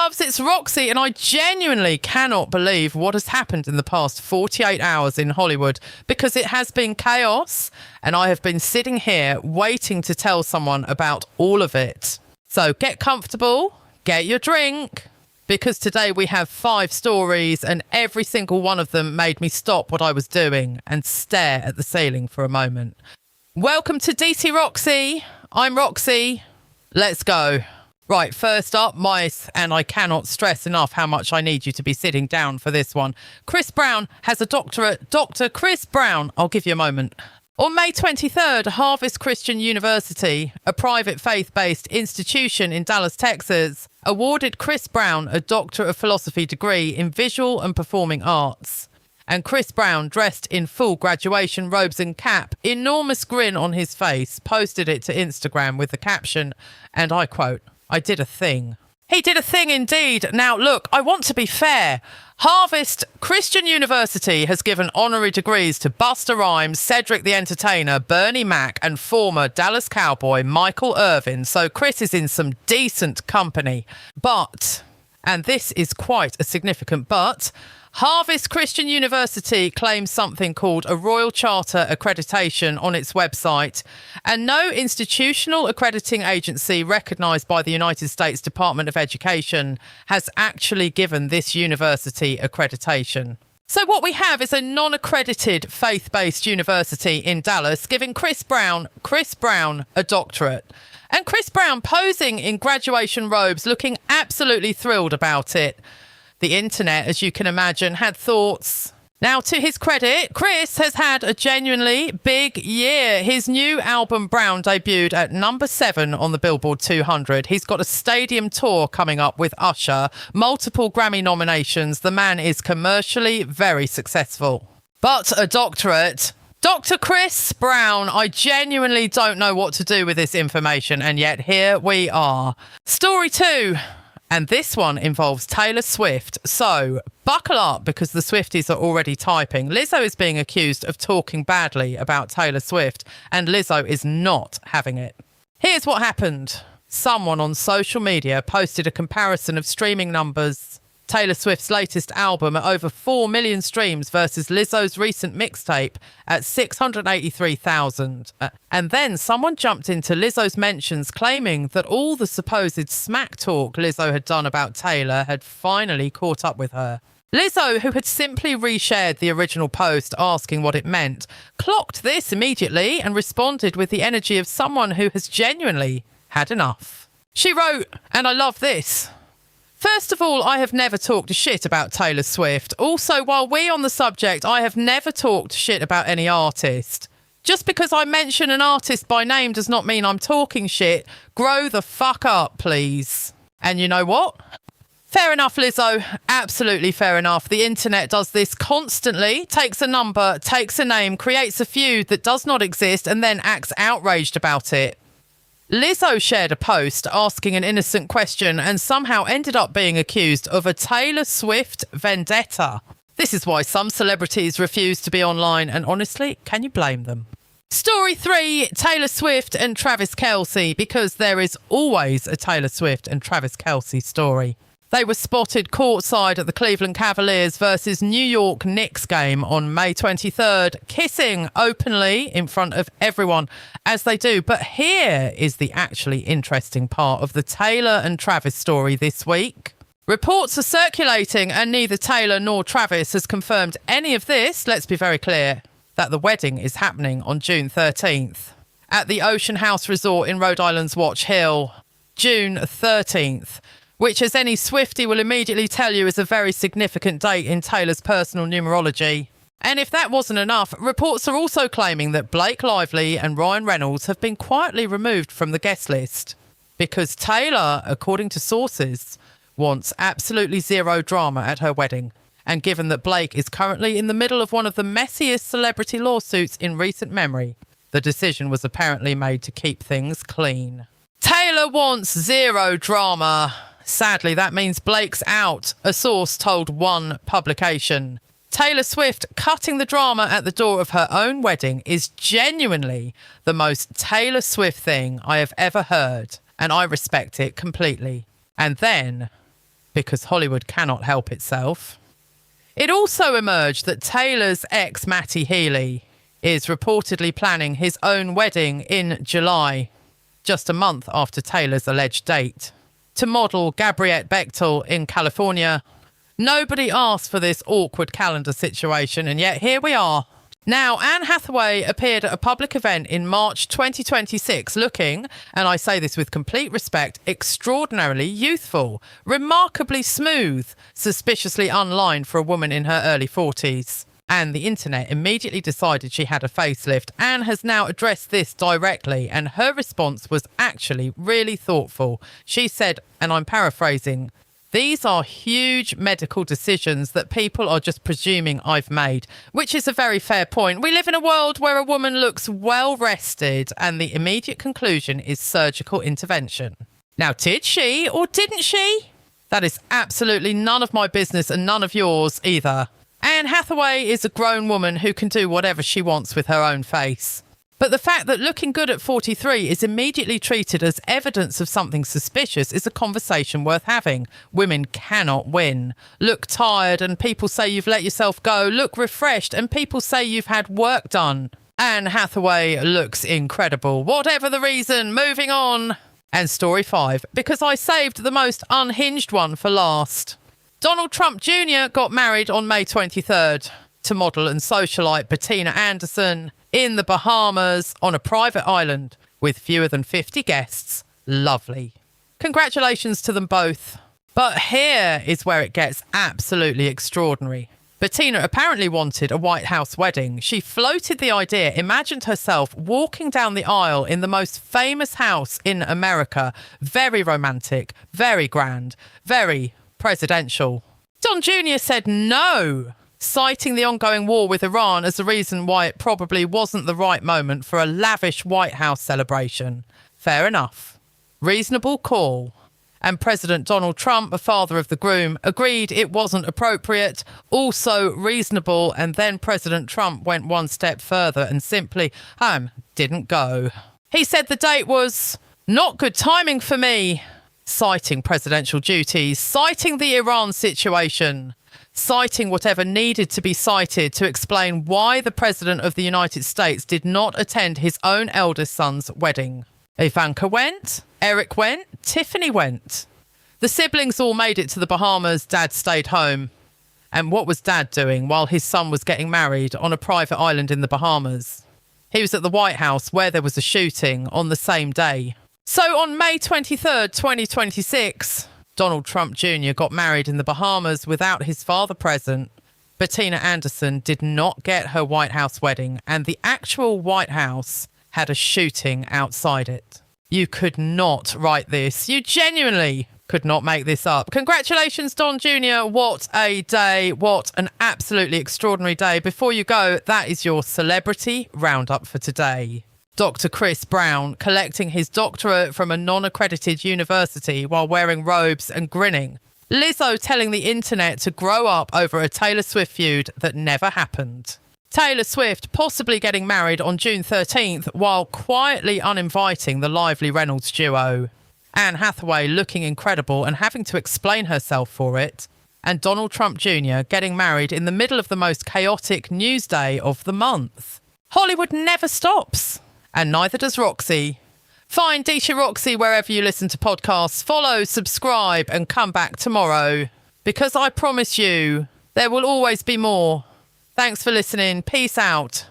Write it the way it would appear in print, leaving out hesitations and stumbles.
loves, it's Roxy, and I genuinely cannot believe what has happened in the past 48 hours in Hollywood, because it has been chaos, and I have been sitting here waiting to tell someone about all of it. So get comfortable, get your drink, because today we have 5 stories, and every single one of them made me stop what I was doing and stare at the ceiling for a moment. Welcome to DCRoxie. I'm Roxy. Let's go. Right, first up, mice, and I cannot stress enough how much I need you to be sitting down for this one. Chris Brown has a doctorate. Dr. Chris Brown. I'll give you a moment. On May 23rd, Harvest Christian University, a private faith-based institution in Dallas, Texas, awarded Chris Brown a Doctor of Philosophy degree in Visual and Performing Arts. And Chris Brown, dressed in full graduation robes and cap, enormous grin on his face, posted it to Instagram with the caption, and I quote, "I did a thing." He did a thing indeed. Now, look, I want to be fair. Harvest Christian University has given honorary degrees to Busta Rhymes, Cedric the Entertainer, Bernie Mac, and former Dallas Cowboy Michael Irvin. So Chris is in some decent company. But, and this is quite a significant but, Harvest Christian University claims something called a Royal Charter accreditation on its website, and no institutional accrediting agency recognised by the United States Department of Education has actually given this university accreditation. So what we have is a non-accredited faith-based university in Dallas giving Chris Brown a doctorate. And Chris Brown posing in graduation robes, looking absolutely thrilled about it. The internet, as you can imagine, had thoughts. Now, to his credit, Chris has had a genuinely big year. His new album, Brown, debuted at number 7 on the Billboard 200. He's got a stadium tour coming up with Usher, multiple Grammy nominations. The man is commercially very successful. But a doctorate. Dr. Chris Brown, I genuinely don't know what to do with this information, and yet here we are. Story 2. And this one involves Taylor Swift. So buckle up, because the Swifties are already typing. Lizzo is being accused of talking badly about Taylor Swift, and Lizzo is not having it. Here's what happened. Someone on social media posted a comparison of streaming numbers. Taylor Swift's latest album at over 4 million streams versus Lizzo's recent mixtape at 683,000. And then someone jumped into Lizzo's mentions claiming that all the supposed smack talk Lizzo had done about Taylor had finally caught up with her. Lizzo, who had simply reshared the original post asking what it meant, clocked this immediately and responded with the energy of someone who has genuinely had enough. She wrote, and I love this, "First of all, I have never talked shit about Taylor Swift. Also, while we're on the subject, I have never talked shit about any artist. Just because I mention an artist by name does not mean I'm talking shit. Grow the fuck up, please." And you know what? Fair enough, Lizzo. Absolutely fair enough. The internet does this constantly, takes a number, takes a name, creates a feud that does not exist, and then acts outraged about it. Lizzo shared a post asking an innocent question and somehow ended up being accused of a Taylor Swift vendetta. This is why some celebrities refuse to be online, and honestly, can you blame them? Story 3, Taylor Swift and Travis Kelce, because there is always a Taylor Swift and Travis Kelce story. They were spotted courtside at the Cleveland Cavaliers versus New York Knicks game on May 23rd, kissing openly in front of everyone, as they do. But here is the actually interesting part of the Taylor and Travis story this week. Reports are circulating, and neither Taylor nor Travis has confirmed any of this. Let's be very clear that the wedding is happening on June 13th at the Ocean House Resort in Rhode Island's Watch Hill. June 13th. Which, as any Swiftie will immediately tell you, is a very significant date in Taylor's personal numerology. And if that wasn't enough, reports are also claiming that Blake Lively and Ryan Reynolds have been quietly removed from the guest list. Because Taylor, according to sources, wants absolutely zero drama at her wedding. And given that Blake is currently in the middle of one of the messiest celebrity lawsuits in recent memory, the decision was apparently made to keep things clean. Taylor wants zero drama. Sadly, that means Blake's out, a source told one publication. Taylor Swift cutting the drama at the door of her own wedding is genuinely the most Taylor Swift thing I have ever heard, and I respect it completely. And then because Hollywood cannot help itself. It also emerged that Taylor's ex, Matty Healy, is reportedly planning his own wedding in July, just a month after Taylor's alleged date, to model Gabrielle Bechtel in California. Nobody asked for this awkward calendar situation, and yet here we are. Now, Anne Hathaway appeared at a public event in March 2026 looking, and I say this with complete respect, extraordinarily youthful, remarkably smooth, suspiciously unlined for a woman in her early 40s. And the internet immediately decided she had a facelift. Anne has now addressed this directly, and her response was actually really thoughtful. She said, and I'm paraphrasing, "These are huge medical decisions that people are just presuming I've made," which is a very fair point. We live in a world where a woman looks well rested and the immediate conclusion is surgical intervention. Now, did she or didn't she? That is absolutely none of my business and none of yours either. Anne Hathaway is a grown woman who can do whatever she wants with her own face. But the fact that looking good at 43 is immediately treated as evidence of something suspicious is a conversation worth having. Women cannot win. Look tired and people say you've let yourself go. Look refreshed and people say you've had work done. Anne Hathaway looks incredible. Whatever the reason, moving on. And story 5, because I saved the most unhinged one for last. Donald Trump Jr. got married on May 23rd to model and socialite Bettina Anderson in the Bahamas on a private island with fewer than 50 guests. Lovely. Congratulations to them both. But here is where it gets absolutely extraordinary. Bettina apparently wanted a White House wedding. She floated the idea, imagined herself walking down the aisle in the most famous house in America. Very romantic, very grand, very presidential. Don Jr. said no, citing the ongoing war with Iran as the reason why it probably wasn't the right moment for a lavish White House celebration. Fair enough. Reasonable call. And President Donald Trump, the father of the groom, agreed it wasn't appropriate, also reasonable, and then President Trump went one step further and simply, didn't go. He said the date was not good timing for me, citing presidential duties, citing the Iran situation, citing whatever needed to be cited to explain why the President of the United States did not attend his own eldest son's wedding. Ivanka went, Eric went, Tiffany went. The siblings all made it to the Bahamas. Dad stayed home. And what was Dad doing while his son was getting married on a private island in the Bahamas? He was at the White House where there was a shooting on the same day. So on May 23rd, 2026, Donald Trump Jr. got married in the Bahamas without his father present. Bettina Anderson did not get her White House wedding, and the actual White House had a shooting outside it. You could not write this. You genuinely could not make this up. Congratulations, Don Jr. What a day. What an absolutely extraordinary day. Before you go, that is your celebrity roundup for today. Dr. Chris Brown collecting his doctorate from a non-accredited university while wearing robes and grinning. Lizzo telling the internet to grow up over a Taylor Swift feud that never happened. Taylor Swift possibly getting married on June 13th while quietly uninviting the lively Reynolds duo. Anne Hathaway looking incredible and having to explain herself for it. And Donald Trump Jr. getting married in the middle of the most chaotic news day of the month. Hollywood never stops. And neither does Roxie. Find DCRoxie wherever you listen to podcasts. Follow, subscribe, and come back tomorrow. Because I promise you, there will always be more. Thanks for listening. Peace out.